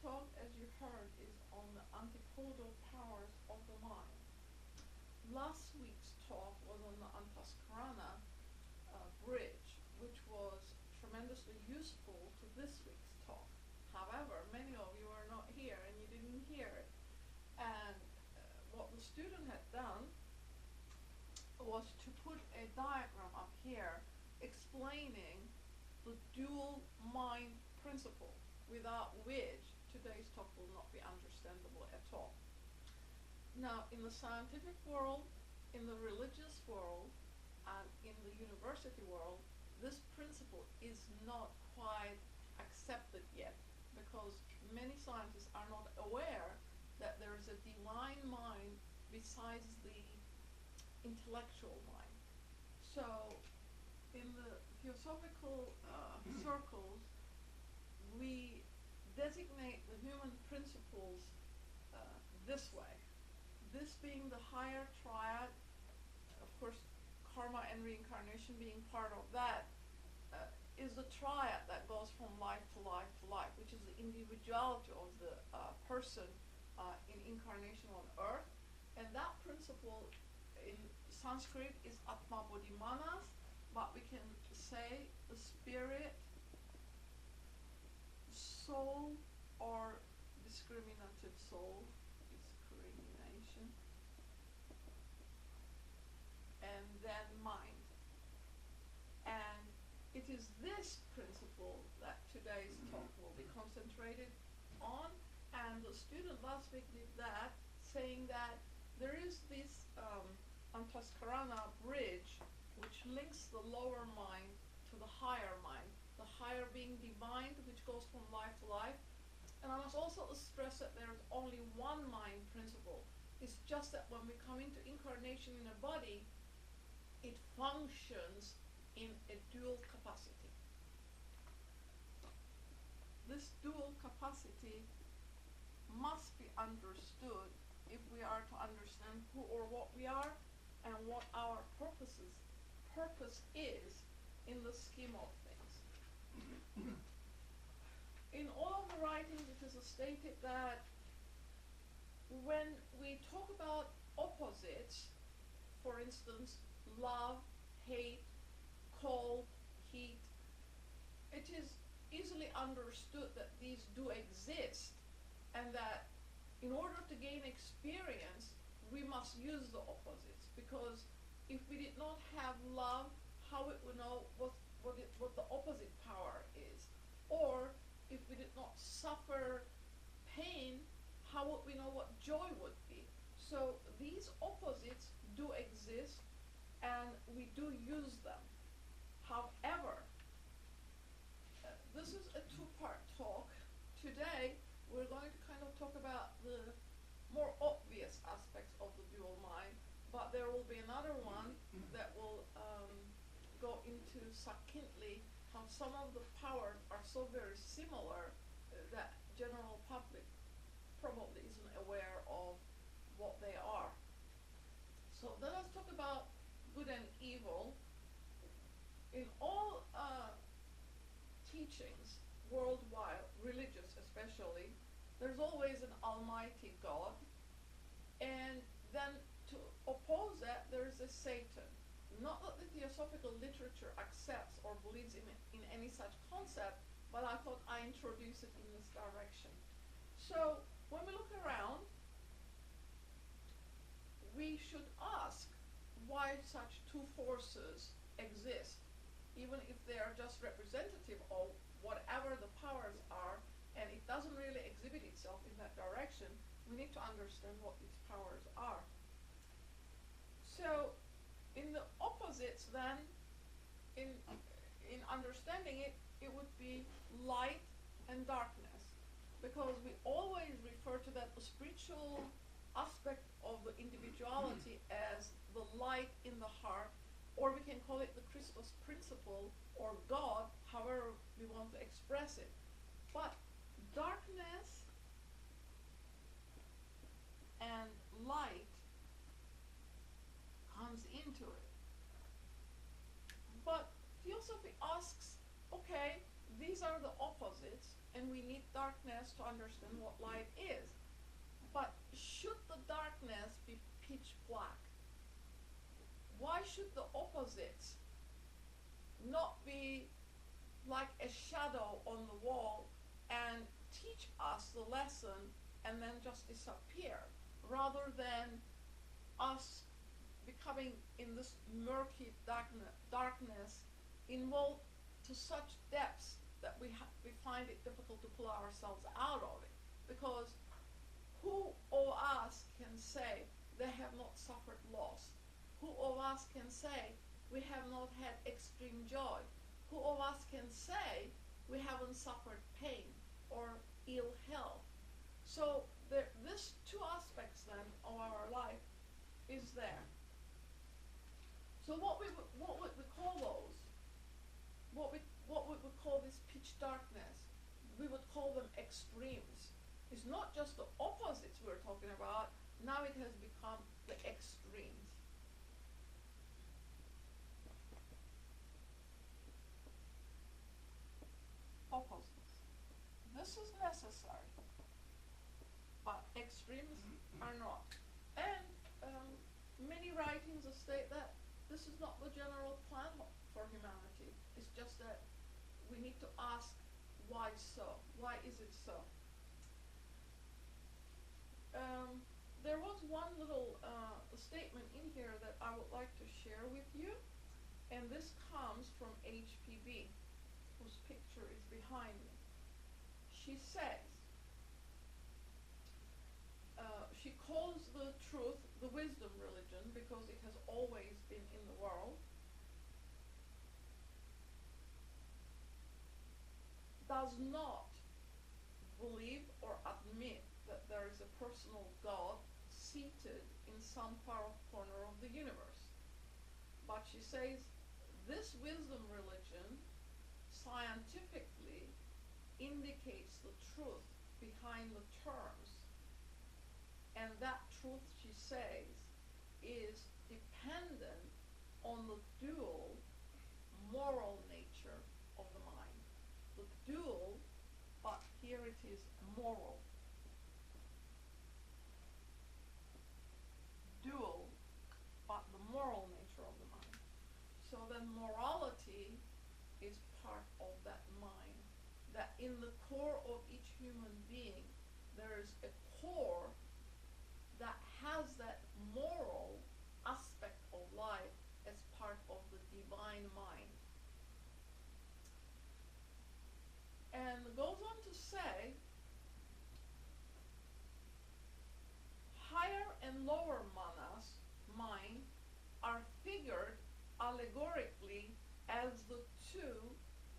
talk, as you heard, is on the antipodal powers of the mind. Last week's talk was on the antaskarana bridge, which was tremendously useful to this week's talk. However, many of you are not here and you didn't hear it. And what the student had done was to put a diagram up here explaining the dual mind principle, without which today's talk will not be understandable at all. Now, in the scientific world, in the religious world, and in the university world, this principle is not quite accepted yet, because many scientists are not aware that there is a divine mind besides the intellectual mind. So in the theosophical circles, we designate the human principles this way. This being the higher triad, of course, karma and reincarnation being part of that, is the triad that goes from life to life to life, which is the individuality of the person in incarnation on earth. And that principle in Sanskrit is Atma Bodhi Manas, but we can say the spirit, soul, or discriminative soul, discrimination, and then mind. And it is this principle that today's talk will be concentrated on. And the student last week did that, saying that there is this antaskarana bridge which links the lower mind to the higher mind, the higher being divine, which goes from life to life. And I must also stress that there is only one mind principle. It's just that when we come into incarnation in a body, it functions in a dual capacity. This dual capacity must be understood if we are to understand who or what we are and what our purpose is in the scheme of things. In all of the writings, it is stated that when we talk about opposites, for instance, love, hate, cold, heat, it is easily understood that these do exist, and that in order to gain experience, we must use the opposites, because if we did not have love, how it would know what the opposite power is? Or if we did not suffer pain, how would we know what joy would be? So these opposites do exist, and we do use them. However, this is a two-part talk. Today, we're going to kind of talk about the more obvious aspects of the dual mind, but there will be another one that will go into succinctly how some of the powers are so very similar that general public probably isn't aware of what they are. So let us talk about good and evil. In all teachings worldwide, religious especially, there's always an almighty God, and then to oppose that there is a Satan. Not that the theosophical literature accepts or believes in any such concept, but I thought I introduce it in this direction. So when we look around, we should ask why such two forces exist, even if they are just representative of whatever the powers are, and it doesn't really exhibit itself in that direction. We need to understand what these powers are. So in the opposites then, in understanding it, it would be light and darkness, because we always refer to that the spiritual aspect of the individuality as the light in the heart, or we can call it the Christos principle or God, however we want to express it. But darkness and light comes into it. But theosophy asks, okay, these are the opposites. and we need darkness to understand what light is. But should the darkness be pitch black? Why should the opposites not be like a shadow on the wall and teach us the lesson and then just disappear, rather than us becoming in this murky darkness involved to such depths that we find it difficult to pull ourselves out of it? Because who of us can say they have not suffered loss? Who of us can say we have not had extreme joy? Who of us can say we haven't suffered pain or ill health? So this two aspects then of our life is there. So what would we call those? What would we call this pitch darkness? We would call them extremes. It's not just the opposites we're talking about. Now it has become the extremes. Opposites. This is necessary, but extremes are not. And many writings state that this is not the general plan for humanity. It's just that we need to ask, why so? Why is it so? There was one little statement in here that I would like to share with you, and this comes from HPB, whose picture is behind me. She says, she calls the truth the wisdom religion because it has always been in the world. Does not believe or admit that there is a personal God seated in some far off corner of the universe. But she says this wisdom religion scientifically indicates the truth behind the terms, and that truth, she says, is dependent on the dual moral nature of the mind. The dual, but here it is moral. Dual, but the moral nature of the mind. So then morality is part of that mind. That in the core of each human being, there is a core that has that moral aspect of life as part of the divine mind. And goes on to say, higher and lower manas, mind, are figured allegorically as the two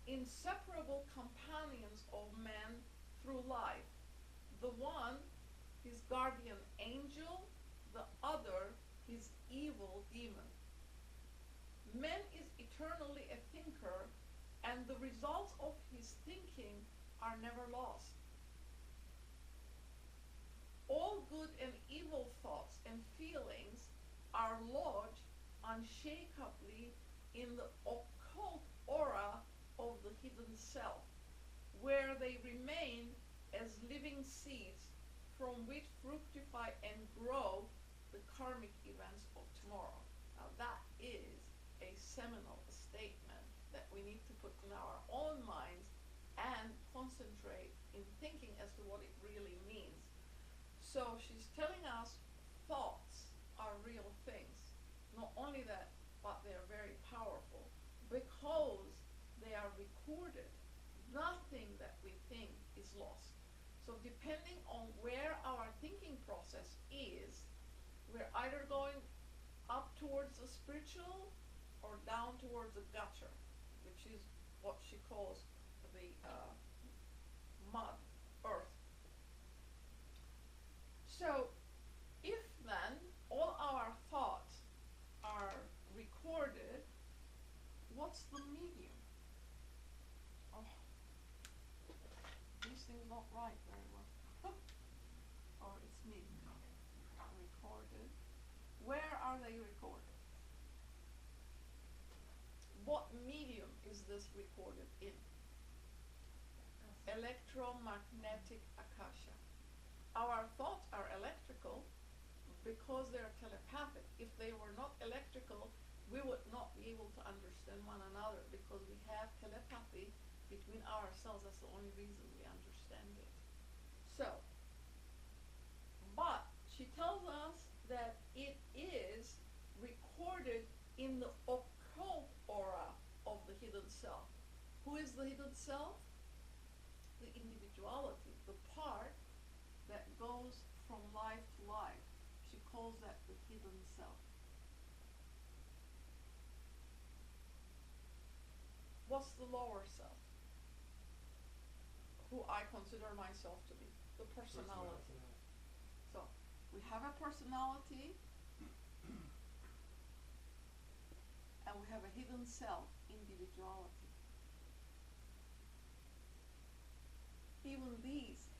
inseparable companions of man through life. The one, his guardian angel, the other, his evil demon. Man is eternally a thinker, and the results of his thinking are never lost. All good and evil thoughts and feelings are lodged unshakably in the occult aura of the hidden self, where they remain as living seeds from which fructify and grow the karmic events of tomorrow. Now that is a seminal statement that we need to put in our own minds and concentrate in thinking as to what it really means. So she's telling us thoughts are real things. Not only that, but they are very powerful because they are recorded. Nothing that we think is lost. So depending on where our thinking process is, we're either going up towards the spiritual or down towards the gutter, which is what she calls the mud, earth. So if then all our thoughts are recorded, what's the medium? Oh, these things don't write very well. Or it's me. Recorded. Where are they recorded? What medium is this recorded in? electromagnetic akasha. Our thoughts are electrical because they're telepathic. If they were not electrical, we would not be able to understand one another because we have telepathy between ourselves. That's the only reason we understand it. So, but she tells us that it is recorded in the occult aura of the hidden self. Who is the hidden self? The individuality, the part that goes from life to life. She calls that the hidden self. What's the lower self? Who I consider myself to be. The personality. So, we have a personality and we have a hidden self, individuality. Even these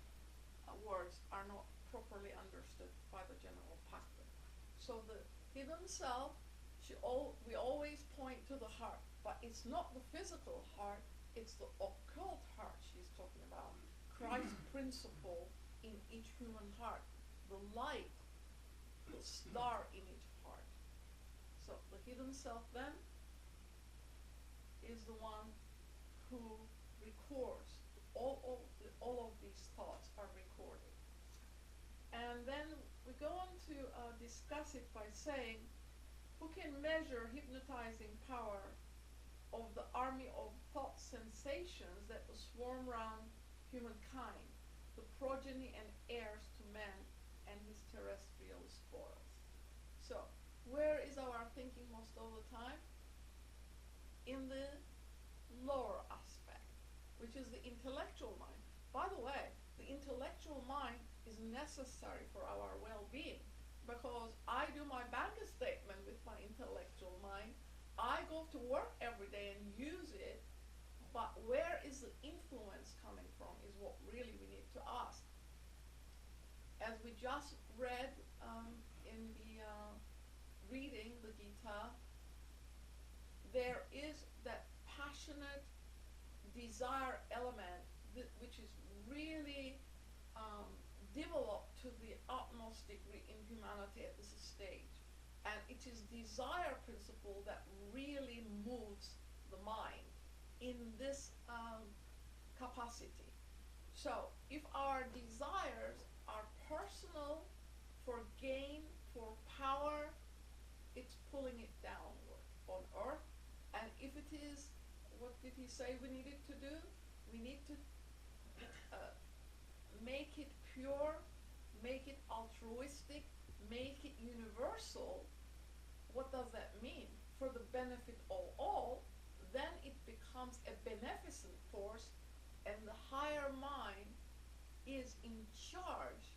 words are not properly understood by the general public. So the hidden self, we always point to the heart, but it's not the physical heart, it's the occult heart she's talking about. Christ's principle in each human heart, the light, the star in each heart. So the hidden self then is the one who records all of these thoughts are recorded. And then we go on to discuss it by saying, who can measure hypnotizing power of the army of thought sensations that swarm around humankind, the progeny and heirs to man and his terrestrial spoils? So, where is our thinking most of the time? In the lower aspect, which is the intellectual mind. By the way, the intellectual mind is necessary for our well-being because I do my bank statement with my intellectual mind. I go to work every day and use it, but where is the influence coming from is what really we need to ask. As we just read in the reading the Gita, there is that passionate desire element which is really developed to the utmost degree in humanity at this stage. And it is desire principle that really moves the mind in this capacity. So if our desires are personal for gain, for power, it's pulling it downward on earth. And if it is, what did he say we needed to do? We need to make it pure, make it altruistic, make it universal. What does that mean? For the benefit of all, then it becomes a beneficent force, and the higher mind is in charge.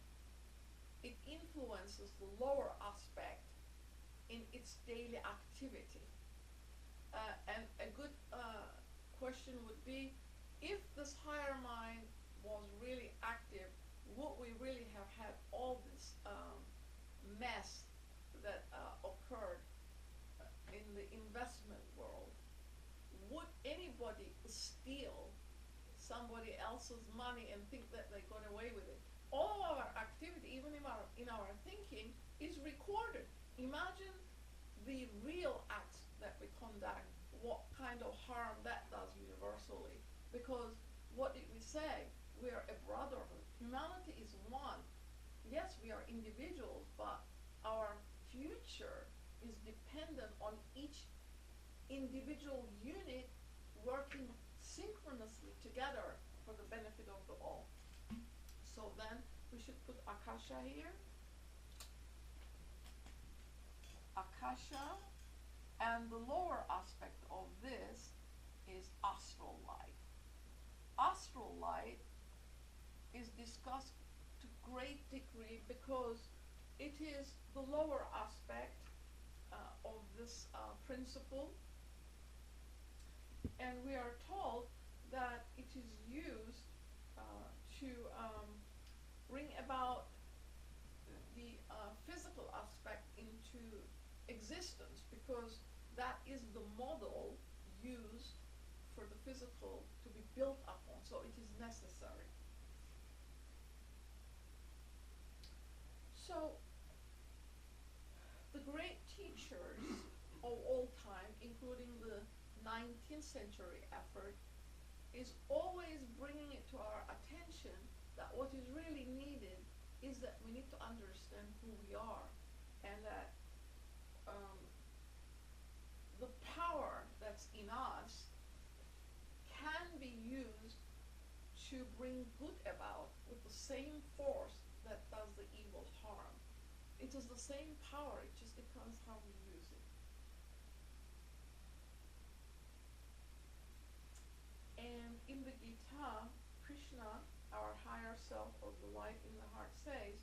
It influences the lower aspect in its daily activity. And a good question would be, if this higher mind was really active, would we really have had all this mess that occurred in the investment world? Would anybody steal somebody else's money and think that they got away with it? All of our activity, even in our thinking, is recorded. Imagine the real acts that we conduct, what kind of harm that does universally. Because what did we say? We are a brotherhood. Humanity is one. Yes, we are individuals, but our future is dependent on each individual unit working synchronously together for the benefit of the all. So then we should put Akasha here. Akasha, and the lower aspect of this is astral light. Astral light is discussed to great degree because it is the lower aspect of this principle, and we are told that it is used to bring about the physical aspect into existence, because that is the model used for the physical to be built upon, so it is necessary. So the great teachers of all time, including the 19th century effort, is always bringing it to our attention that what is really needed is that we need to understand who we are, and that the power that's in us can be used to bring good about with the same force that does the evil harm. It is the same power, it just depends how we use it. And in the Gita, Krishna, our higher self or the light in the heart, says,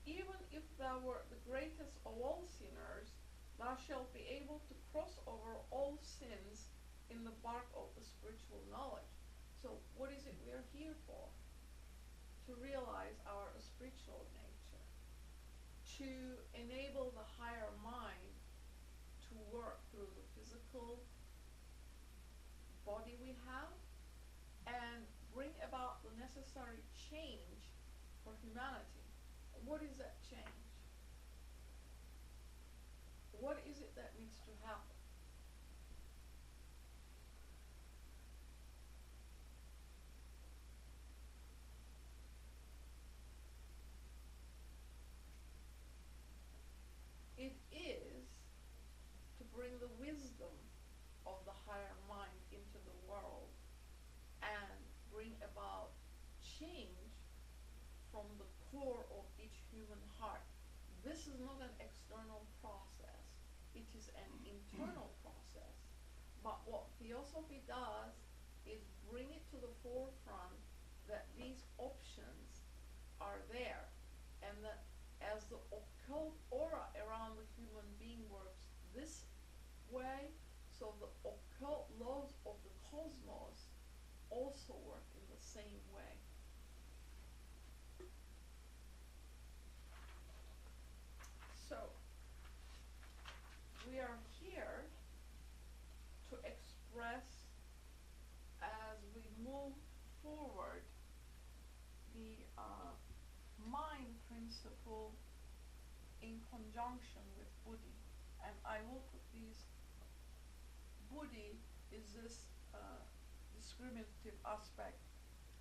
even if thou wert the greatest of all sinners, thou shalt be able to cross over all sins in the bark of the spiritual knowledge. So what is it we are here for? To realize our spiritual nature, to enable the higher mind to work through the physical body we have and bring about the necessary change for humanity. What is that change? What is it that needs to happen? It is to bring the wisdom of the higher mind into the world and bring about change from the core of each human heart. This is not an external process, it is an internal process. But what theosophy does is bring it to the forefront that these options are there, and that as the occult aura around the human being works this way, so the occult laws of the cosmos also work in the same way. So we are here to express, as we move forward, the mind principle in conjunction with buddhi. And I will put these, buddhi is this discriminative aspect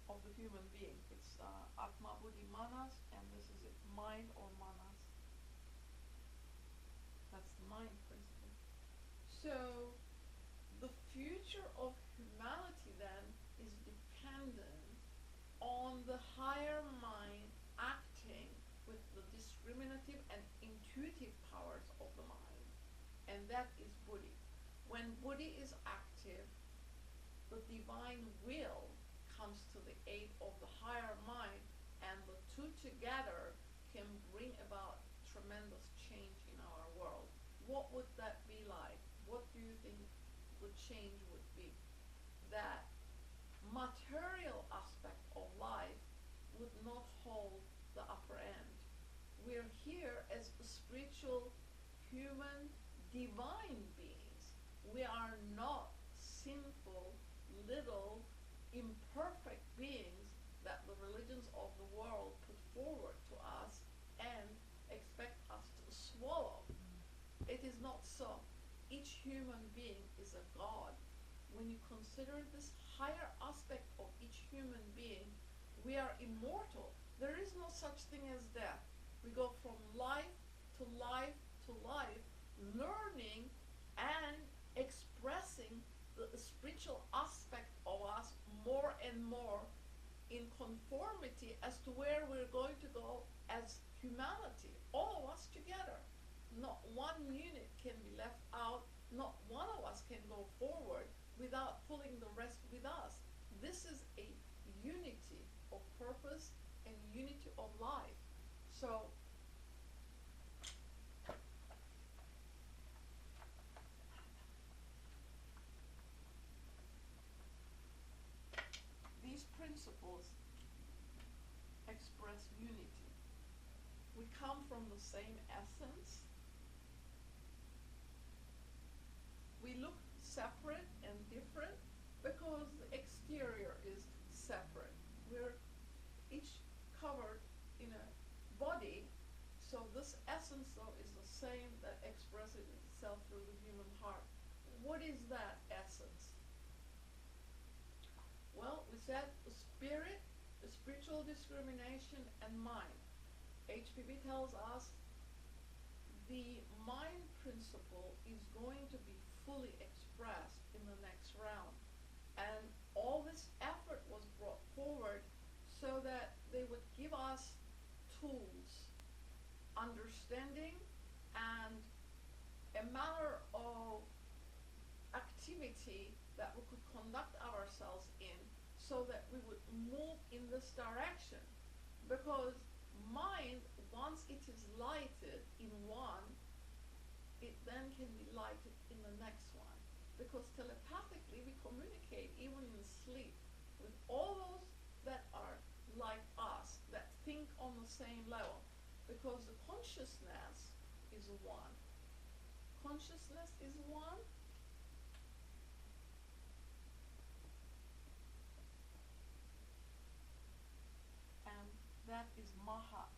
of the human being. It's atma, buddhi, manas, and this is it, mind or manas. That's the mind principle. So the future of humanity then is dependent on the higher mind acting with the discriminative and intuitive powers of the mind, and that is buddhi. When buddhi is active, the divine will comes to the aid of the higher mind, and the two together can bring about tremendous change in our world. What would that be like? What do you think the change would be? That material aspect of life would not hold the upper end. We're here as spiritual, human, divine beings. We are not sinful, little, imperfect beings that the religions of the world put forward to us and expect us to swallow. It is not so. Each human being is a god. When you consider this higher aspect of each human being, we are immortal. There is no such thing as death. We go from life to life to life, learning and expressing the spiritual aspect of us more and more in conformity as to where we're going to go as humanity, all of us together. Not one unit can be left out, not one of us can go forward without pulling the rest with us. This is a unity of purpose and unity of life. So these principles express unity. We come from the same essence. We look separate and different, because the exterior is separate. We're each covered in a body, so this essence though is the same that expresses itself through the human heart. What is that essence? Well, we said the spirit, the spiritual discrimination, and mind. HPB tells us the mind principle is going to be fully expressed in the next round. And all this effort was brought forward so that they would give us tools, understanding, and a manner of activity that we could conduct ourselves in so that we would move in this direction. Because mind, once it is lighted in one, it then can be lighted in the next one. Because telepathically we communicate even in sleep with all those that are like us, that think on the same level. Because the consciousness is one. Consciousness is one. And that is Maha.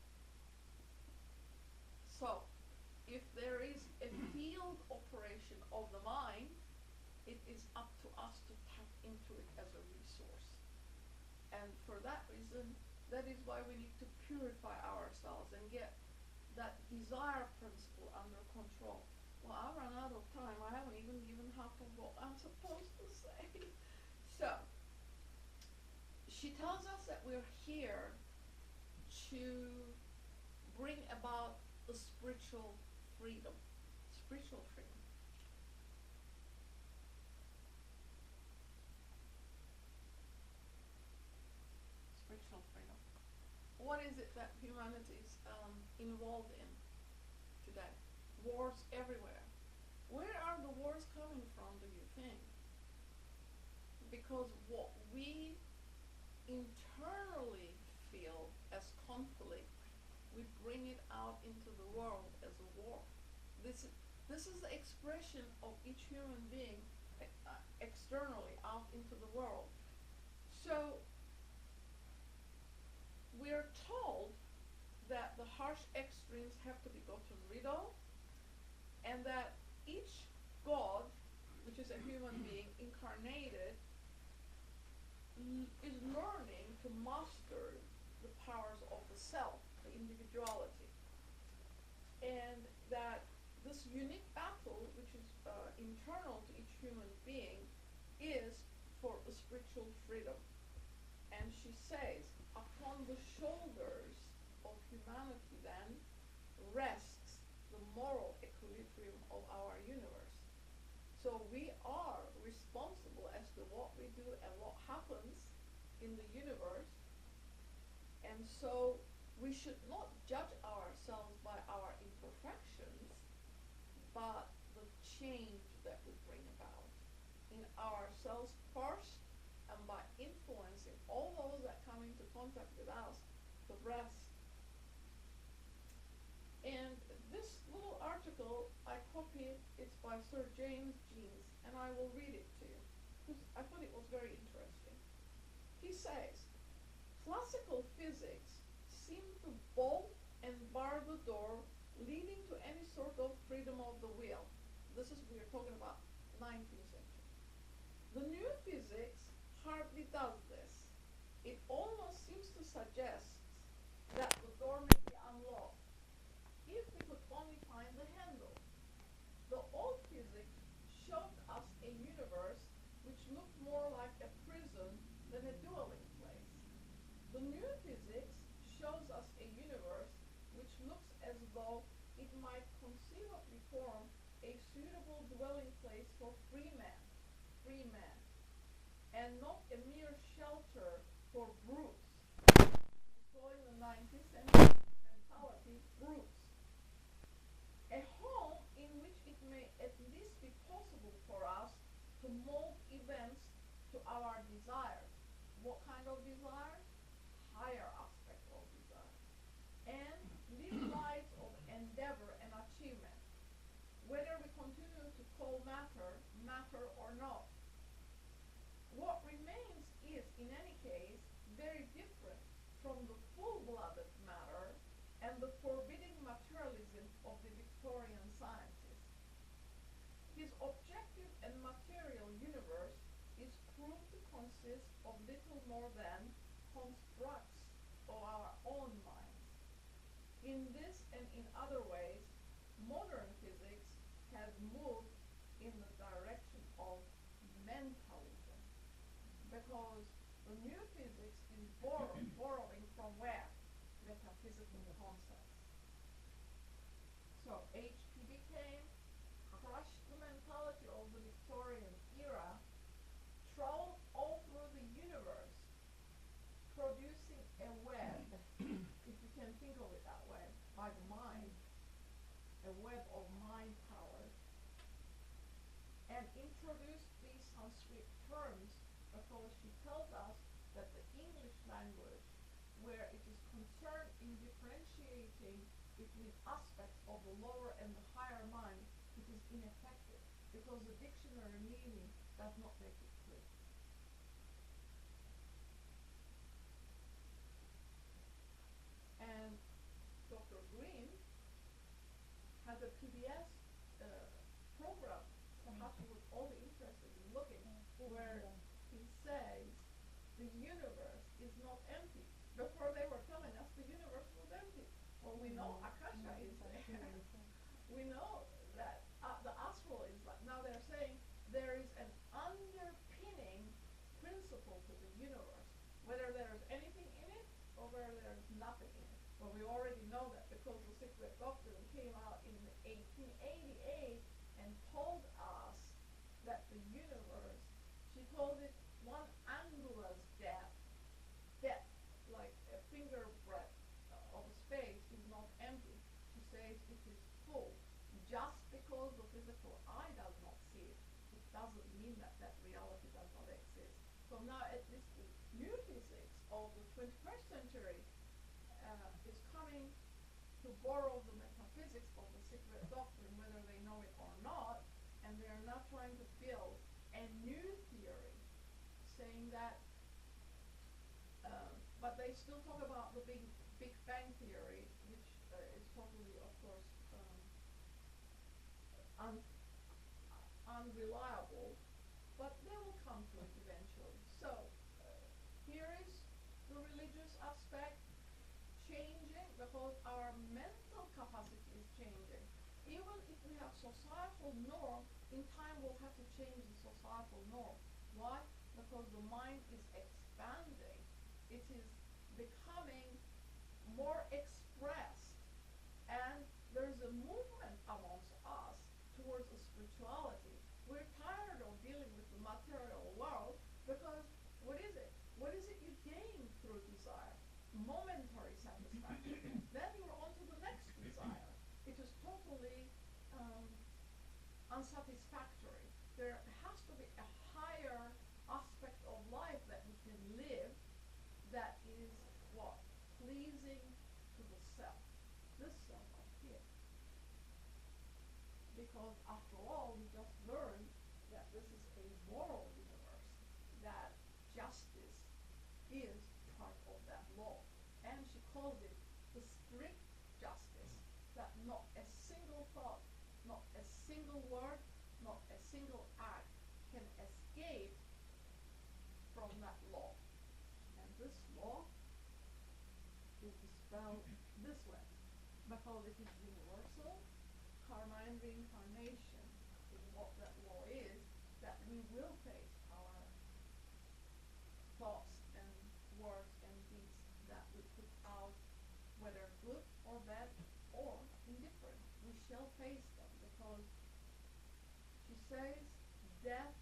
So, if there is a field operation of the mind, it is up to us to tap into it as a resource. And for that reason, that is why we need to purify ourselves and get that desire principle under control. Well, I run out of time. I haven't even given half of what I'm supposed to say. So, she tells us that we're here to bring about the spiritual freedom. Spiritual freedom. Spiritual freedom. What is it that humanity is involved in today? Wars everywhere. Where are the wars coming from, do you think? Because what we internally feel as conflict, we bring it out into the world as a war. This is the expression of each human being externally out into the world. So we're told that the harsh extremes have to be gotten rid of, and that each God, which is a human being incarnated, is learning to master the powers of the self, the individuality. And that this unique battle, which is internal to each human being, is for a spiritual freedom. And she says, upon the shoulders of humanity then rests the moral equilibrium of our universe. So we are responsible as to what we do and what happens in the universe. And so we should not judge ourselves by our imperfections, but the change that we bring about in ourselves first, and by influencing all those that come into contact with us, the rest. And this little article I copied, it's by Sir James Jeans, and I will read it to you, because I thought it was very interesting. He says, classical physics seem to bolt and bar the door leading to any sort of freedom of the will. This is, we are talking about 19th century. The new physics hardly does this. It almost seems to suggest that the door may be unlocked if we could only find the handle. The old physics showed us a universe which looked more like a prison than a dwelling place. The new physics shows us a universe which looks as though it might conceivably form a suitable dwelling place for free man, and not a mere shelter for brutes. Employing the 19th century mentality, brutes. A home in which it may at least be possible for us to mold events to our desires. What kind of desires? Higher aspect of desire. And live lives of endeavor and achievement, whether we continue to call matter, matter or not. What remains is, in any case, very different from the full-blooded matter and the forbidding materialism of the Victorian scientists. His objective and material universe is proved to consist of little more than constructs of our own minds. In this and in other ways, modern physics has moved in the direction of mentalism, because the new physics is borrowing from where? Metaphysical concepts. So HPD came, crushed the mentality of the Victorian era, traveled all through the universe, producing a web, if you can think of it that way, by the mind, a web of mind powers, and introduced these Sanskrit terms because she tells us that the English language, where it is concerned in differentiating between aspects of the lower and the higher mind, it is ineffective because the dictionary meaning does not make it clear. And Dr. Green has a PBS program, perhaps you would all be interested in looking, where he says the universe is not empty. Before they were telling us the universe was empty. Well, we know Akasha is there. We know that the astral is like, now they're saying there is an underpinning principle to the universe, whether there's anything in it or whether there's nothing in it. Well, we already know that because the secret doctrine came out in 1888 and told us that the universe, she called it one angula's depth, like a finger breadth of space is not empty. She says it is full. Just because the physical eye does not see it, it doesn't mean that that reality does not exist. So now at least the new physics of the 21st century is coming to borrow the metaphysics of the secret doctrine, whether they know it or not, and they are now trying to build a new theory, saying that, but they still talk about the Big Bang theory, which is totally, of course, unreliable, but they will come to it eventually. So here is the religious aspect changing because our mental capacity is changing. Even if we have societal norm, in time we'll have to change the societal norm. Why? Because the mind is expanding. It is becoming more expressed, and there's a movement amongst us towards a spirituality. We're tired of dealing with the material world because what is it? What is it you gain through desire? Momentary satisfaction. Then you're on to the next desire. It is totally unsatisfactory. There has to be a higher aspect of life that we can live that is what? Pleasing to the self. This self up here. Because after all, we just learned that this is a moral universe, that justice is part of that law. And she calls it the strict justice, that not a single thought, not a single word, not a single act can escape from that law. And this law is spelled this way, because it is universal. Karma and reincarnation is what that law is, that we will face our thoughts and words and deeds that we put out, whether good or bad or indifferent. We shall face them because she says death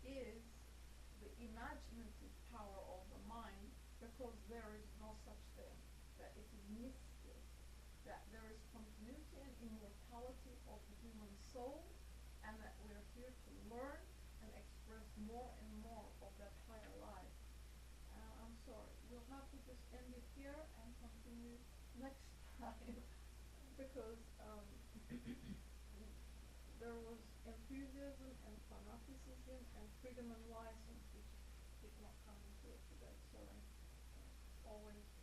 is the imaginative power of the mind, because there is no such thing, that it is mystic, that there is continuity and immortality of the human soul, and that we are here to learn and express more and more of that higher life. I'm sorry, we'll have to just end it here and continue next time because there was enthusiasm and fanaticism and freedom and license, which always